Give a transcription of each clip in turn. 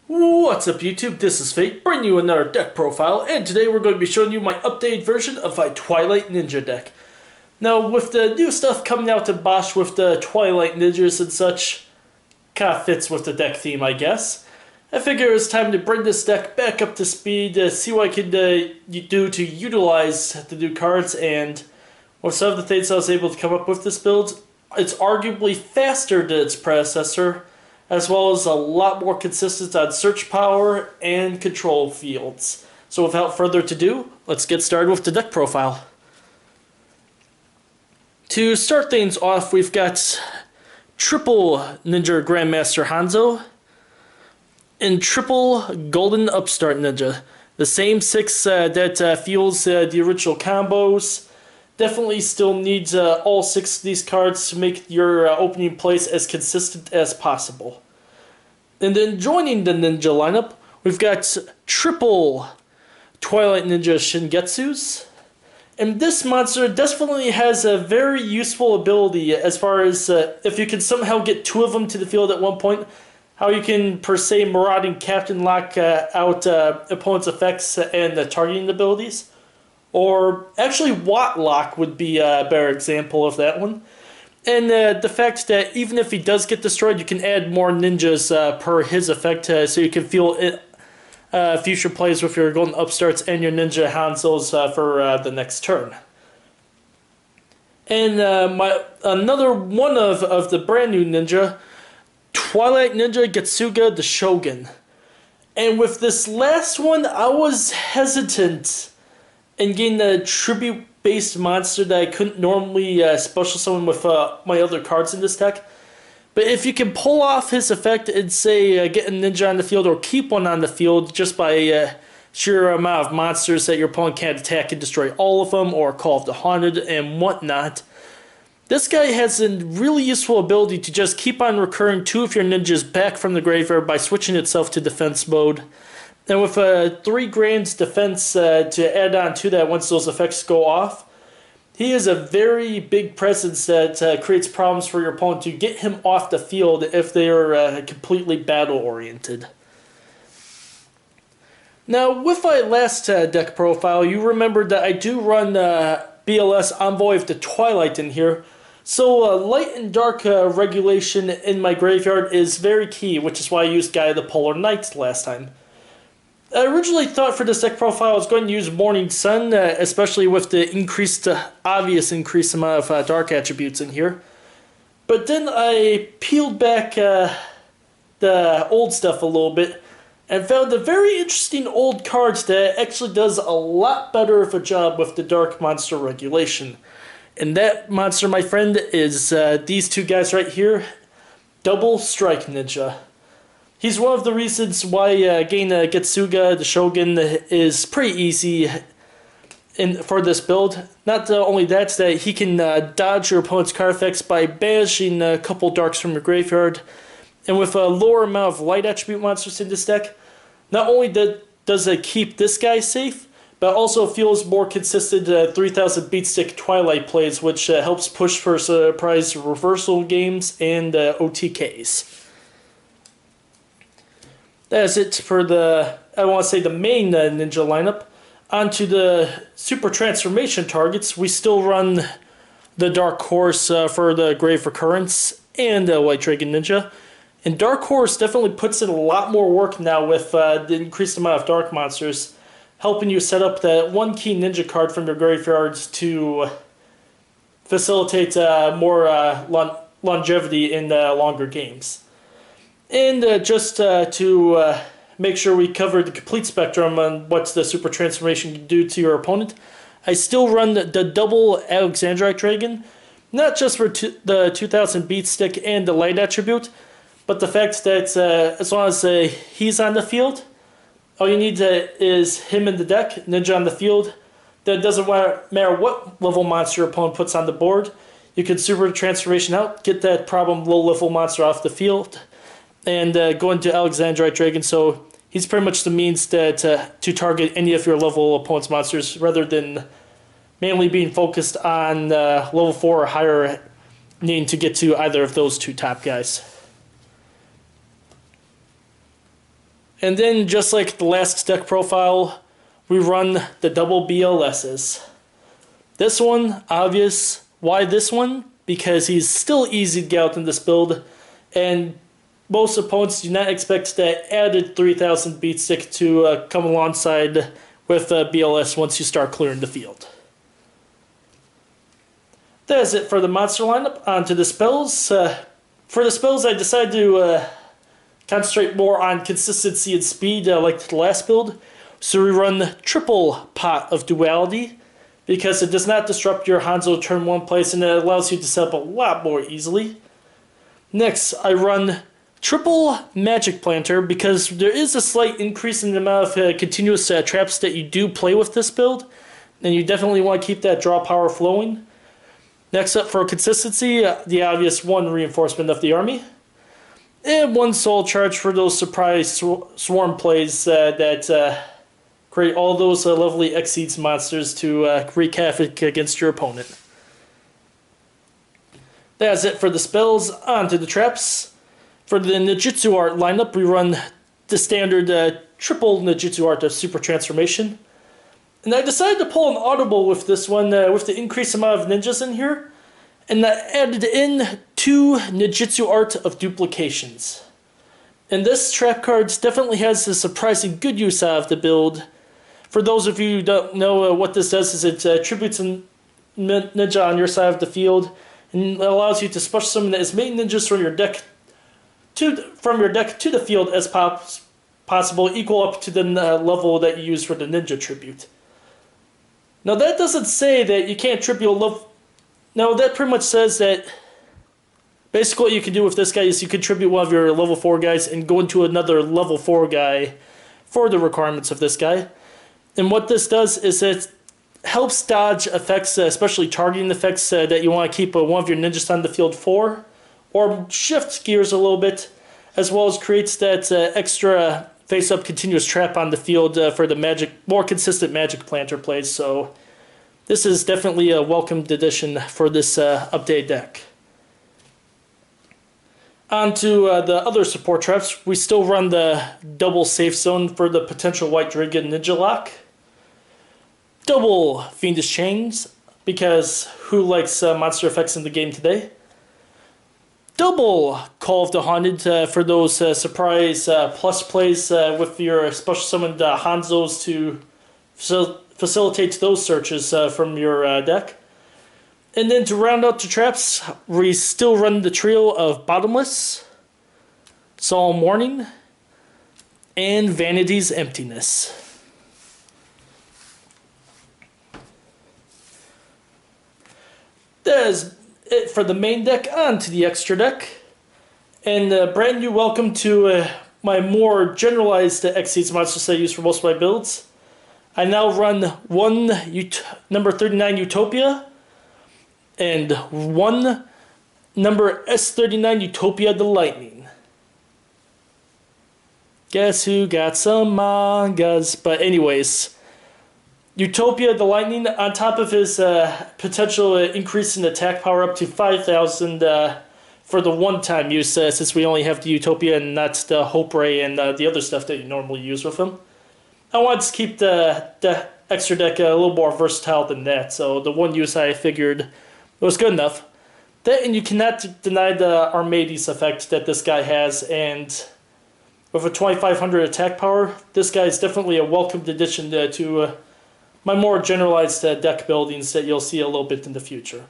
What's up YouTube, this is Fate, bringing you another deck profile, and today we're going to be showing you my updated version of my Twilight Ninja deck. Now, with the new stuff coming out to Bosch with the Twilight Ninjas and such, kinda fits with the deck theme, I guess. I figure it's time to bring this deck back up to speed, see what I can do to utilize the new cards, and with some of the things I was able to come up with this build, it's arguably faster than its predecessor, as well as a lot more consistent on search power and control fields. So without further ado, let's get started with the deck profile. To start things off, we've got triple Ninja Grandmaster Hanzo and triple Golden Upstart Ninja. The same six that fuels the original combos. Definitely still needs all six of these cards to make your opening place as consistent as possible. And then joining the ninja lineup, we've got triple Twilight Ninja Shingetsus. And this monster definitely has a very useful ability as far as if you can somehow get two of them to the field at one point, how you can per se marauding captain lock out opponent's effects and the targeting abilities. Or actually Watt Lock would be a better example of that one. And the fact that even if he does get destroyed, you can add more ninjas per his effect, so you can feel it, future plays with your Golden Upstarts and your Ninja Hanzos for the next turn. And another one of the brand new ninja, Twilight Ninja Getsuga the Shogun. And with this last one, I was hesitant and getting a tribute-based monster that I couldn't normally special summon with my other cards in this deck. But if you can pull off his effect and say get a ninja on the field or keep one on the field just by sheer amount of monsters that your opponent can't attack and destroy all of them, or Call of the Haunted and whatnot, this guy has a really useful ability to just keep on recurring two of your ninjas back from the graveyard by switching itself to defense mode. And with a 3 grand defense to add on to that once those effects go off, he is a very big presence that creates problems for your opponent to get him off the field if they are completely battle-oriented. Now, with my last deck profile, you remembered that I do run BLS Envoy of the Twilight in here. So light and dark regulation in my graveyard is very key, which is why I used Guy of the Polar Knights last time. I originally thought for this deck profile I was going to use Morning Sun, especially with the obvious increased amount of dark attributes in here. But then I peeled back the old stuff a little bit and found a very interesting old card that actually does a lot better of a job with the dark monster regulation. And that monster, my friend, is these two guys right here, Double Strike Ninja. He's one of the reasons why getting Getsuga, the Shogun, is pretty easy for this build. Not only that he can dodge your opponent's card effects by banishing a couple darks from your graveyard. And with a lower amount of light attribute monsters in this deck, not only does it keep this guy safe, but also feels more consistent 3000 beatstick Twilight plays, which helps push for surprise reversal games and OTKs. That's it for the main ninja lineup. Onto the super transformation targets, we still run the Dark Horus for the Grave Recurrence and White Dragon Ninja. And Dark Horus definitely puts in a lot more work now with the increased amount of dark monsters, helping you set up that one key ninja card from your graveyards to facilitate more longevity in longer games. And just to make sure we cover the complete spectrum on what the super transformation can do to your opponent, I still run the double Alexandrite Dragon, not just for the 2000 beat stick and the light attribute, but the fact that as long as he's on the field, all you need is him in the deck, ninja on the field. Then it doesn't matter what level monster your opponent puts on the board. You can super transformation out, get that problem low level monster off the field, and go into Alexandrite Dragon, so he's pretty much the means that to target any of your level opponent's monsters, rather than mainly being focused on level 4 or higher, needing to get to either of those two top guys. And then, just like the last deck profile, we run the double BLSs. This one, obvious. Why this one? Because he's still easy to get out in this build, and most opponents do not expect that added 3000 beat stick to come alongside with BLS once you start clearing the field. That is it for the monster lineup. On to the spells. For the spells, I decided to concentrate more on consistency and speed like the last build. So we run triple Pot of Duality, because it does not disrupt your Hanzo turn 1 place, and it allows you to set up a lot more easily. Next, I run triple Magic Planter, because there is a slight increase in the amount of continuous traps that you do play with this build, and you definitely want to keep that draw power flowing. Next up for consistency, the obvious 1 reinforcement of the army, and 1 soul charge for those surprise swarm plays that create all those lovely Exceeds monsters to wreak havoc against your opponent. That's it for the spells. On to the traps. For the Ninjutsu art lineup, we run the standard triple Ninjutsu art of Super Transformation. And I decided to pull an audible with this one, with the increased amount of ninjas in here. And I added in 2 Ninjutsu art of Duplications. And this trap card definitely has a surprising good use out of the build. For those of you who don't know what this does, is it attributes a ninja on your side of the field, and allows you to special summon as many ninjas from your deck to the field as possible, equal up to the level that you use for the ninja tribute. Now that doesn't say that you can't tribute a level. No, that pretty much says that basically what you can do with this guy is you contribute one of your level 4 guys and go into another level 4 guy for the requirements of this guy. And what this does is it helps dodge effects, especially targeting effects that you want to keep one of your ninjas on the field for, or shift gears a little bit, as well as creates that extra face-up continuous trap on the field for the more consistent Magic Planter plays. So this is definitely a welcomed addition for this update deck. On to the other support traps. We still run the double safe zone for the potential White Dragon Ninja Lock. Double Fiendish Chains, because who likes monster effects in the game today? Double Call of the Haunted for those surprise plus plays with your special summoned Hanzos to facilitate those searches from your deck. And then to round out the traps, we still run the trio of Bottomless, Solemn Warning, and Vanity's Emptiness. That is it for the main deck. On to the extra deck. And a brand new welcome to my more generalized Exceeds monsters I use for most of my builds. I now run 1 number 39 Utopia and 1 number S39 Utopia the Lightning. Guess who got some mangas? But anyways, Utopia the Lightning, on top of his potential increase in attack power up to 5,000 for the one-time use, since we only have the Utopia and not the Hope Ray and the other stuff that you normally use with him. I wanted to keep the extra deck a little more versatile than that, so the one use I figured was good enough. That, and you cannot deny the Armades effect that this guy has, and with a 2,500 attack power, this guy is definitely a welcomed addition to my more generalized deck buildings that you'll see a little bit in the future.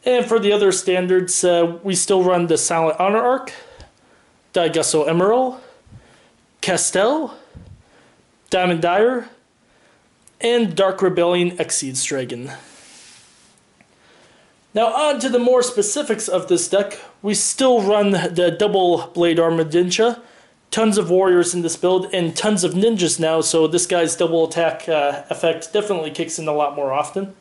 And for the other standards, we still run the Silent Honor Arc, Daigasso Emerald, Castell, Diamond Dyer, and Dark Rebellion Exceeds Dragon. Now on to the more specifics of this deck. We still run the double Blade Armor Ninja, tons of warriors in this build, and tons of ninjas now, so this guy's double attack effect definitely kicks in a lot more often.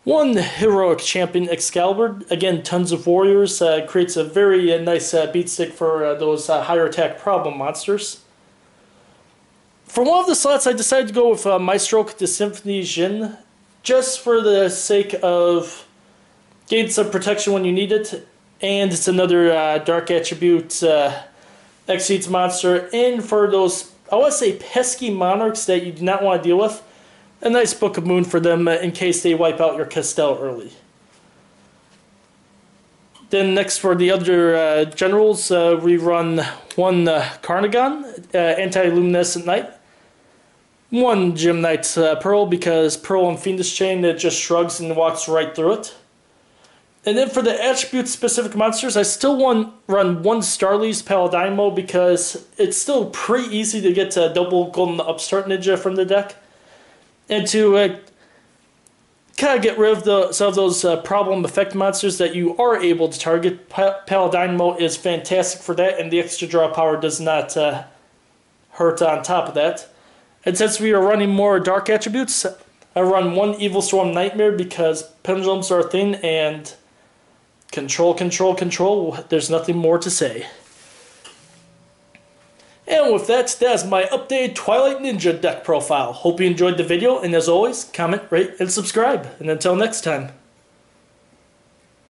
1 heroic champion Excalibur, again tons of warriors, creates a very nice beat stick for those higher attack problem monsters. For one of the slots I decided to go with Maestroke the Symphony Jin, just for the sake of getting some protection when you need it, and it's another dark attribute Exceeds monster, and for those, I want to say, pesky monarchs that you do not want to deal with, a nice Book of Moon for them in case they wipe out your Castell early. Then next for the other generals, we run one Carnagon, Anti-Luminescent Knight, one Gem Knight's Pearl, because Pearl and Fiendish Chain, it just shrugs and walks right through it. And then for the attribute-specific monsters, I still run one Starly's Paladino because it's still pretty easy to get a double Golden Upstart Ninja from the deck. And to kind of get rid of some of those problem effect monsters that you are able to target, Paladino is fantastic for that, and the extra draw power does not hurt on top of that. And since we are running more dark attributes, I run one Evil Storm Nightmare because pendulums are a thing, and control, control, control. There's nothing more to say. And with that, that's my updated Twilight Ninja deck profile. Hope you enjoyed the video, and as always, comment, rate, and subscribe. And until next time.